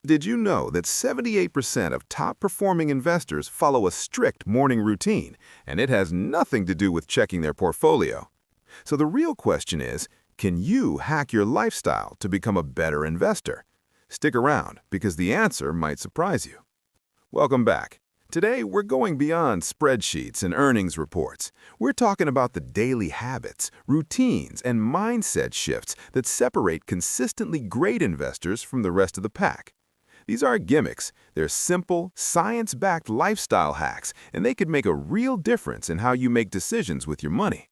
Did you know that 78% of top-performing investors follow a strict morning routine, and it has nothing to do with checking their portfolio? So the real question is, can you hack your lifestyle to become a better investor? Stick around, because the answer might surprise you. Welcome back. Today, we're going beyond spreadsheets and earnings reports. We're talking about the daily habits, routines, and mindset shifts that separate consistently great investors from the rest of the pack. These aren't gimmicks. They're simple, science-backed lifestyle hacks, and they could make a real difference in how you make decisions with your money.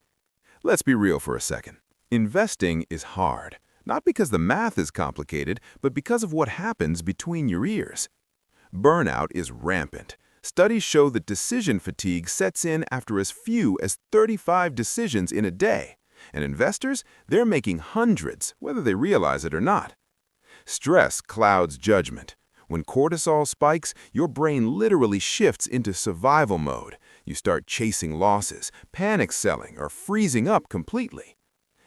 Let's be real for a second. Investing is hard, not because the math is complicated, but because of what happens between your ears. Burnout is rampant. Studies show that decision fatigue sets in after as few as 35 decisions in a day, and investors, they're making hundreds, whether they realize it or not. Stress clouds judgment. When cortisol spikes, your brain literally shifts into survival mode. You start chasing losses, panic selling, or freezing up completely.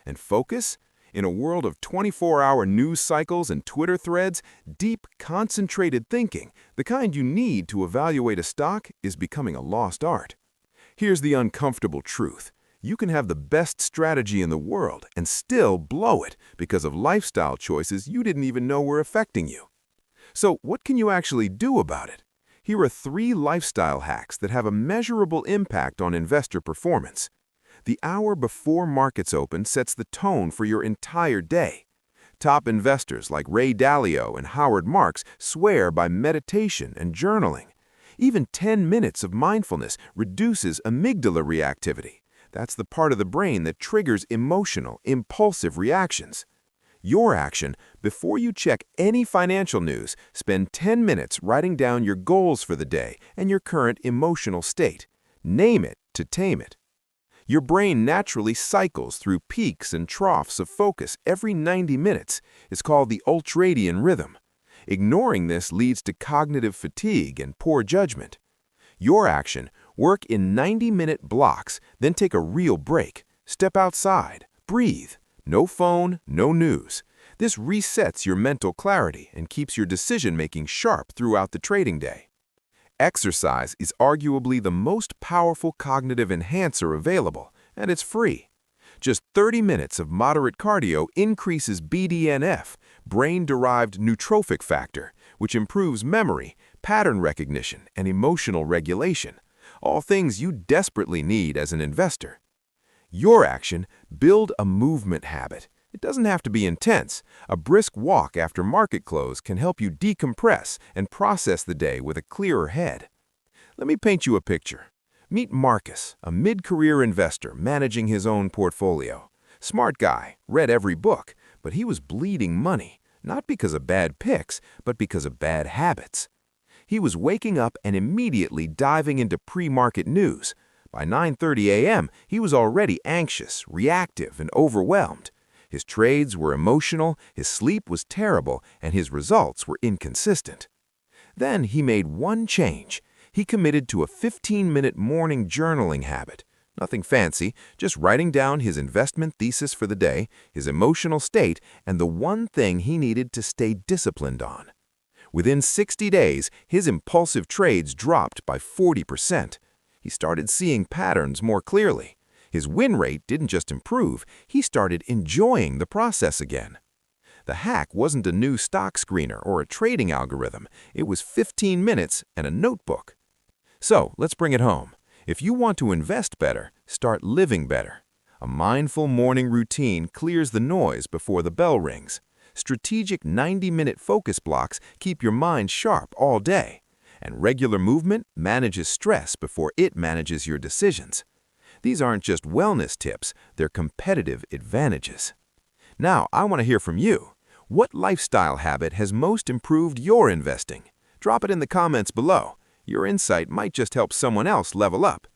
And focus? In a world of 24-hour news cycles and Twitter threads, deep, concentrated thinking, the kind you need to evaluate a stock, is becoming a lost art. Here's the uncomfortable truth. You can have the best strategy in the world and still blow it because of lifestyle choices you didn't even know were affecting you. So what can you actually do about it? Here are 3 lifestyle hacks that have a measurable impact on investor performance. The hour before markets open sets the tone for your entire day. Top investors like Ray Dalio and Howard Marks swear by meditation and journaling. Even 10 minutes of mindfulness reduces amygdala reactivity. That's the part of the brain that triggers emotional, impulsive reactions. Your action: before you check any financial news, spend 10 minutes writing down your goals for the day and your current emotional state. Name it to tame it. Your brain naturally cycles through peaks and troughs of focus every 90 minutes. It's called the ultradian rhythm. Ignoring this leads to cognitive fatigue and poor judgment. Your action: work in 90-minute blocks, then take a real break. Step outside, breathe. No phone, no news. This resets your mental clarity and keeps your decision-making sharp throughout the trading day. Exercise is arguably the most powerful cognitive enhancer available, and it's free. Just 30 minutes of moderate cardio increases BDNF, brain-derived neurotrophic factor, which improves memory, pattern recognition, and emotional regulation, all things you desperately need as an investor. Your action: build a movement habit. It doesn't have to be intense. A brisk walk after market close can help you decompress and process the day with a clearer head. Let me paint you a picture. Meet Marcus, a mid-career investor managing his own portfolio. Smart guy, read every book, but he was bleeding money, not because of bad picks, but because of bad habits. He was waking up and immediately diving into pre-market news. By 9:30 a.m., he was already anxious, reactive, and overwhelmed. His trades were emotional, his sleep was terrible, and his results were inconsistent. Then he made one change. He committed to a 15-minute morning journaling habit. Nothing fancy, just writing down his investment thesis for the day, his emotional state, and the one thing he needed to stay disciplined on. Within 60 days, his impulsive trades dropped by 40%. He started seeing patterns more clearly. His win rate didn't just improve, he started enjoying the process again. The hack wasn't a new stock screener or a trading algorithm. It was 15 minutes and a notebook. So, let's bring it home. If you want to invest better, start living better. A mindful morning routine clears the noise before the bell rings. Strategic 90-minute focus blocks keep your mind sharp all day. And regular movement manages stress before it manages your decisions. These aren't just wellness tips, they're competitive advantages. Now, I want to hear from you. What lifestyle habit has most improved your investing? Drop it in the comments below. Your insight might just help someone else level up.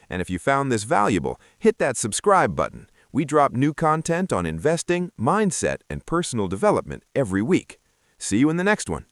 And if you found this valuable, hit that subscribe button. We drop new content on investing, mindset, and personal development every week. See you in the next one.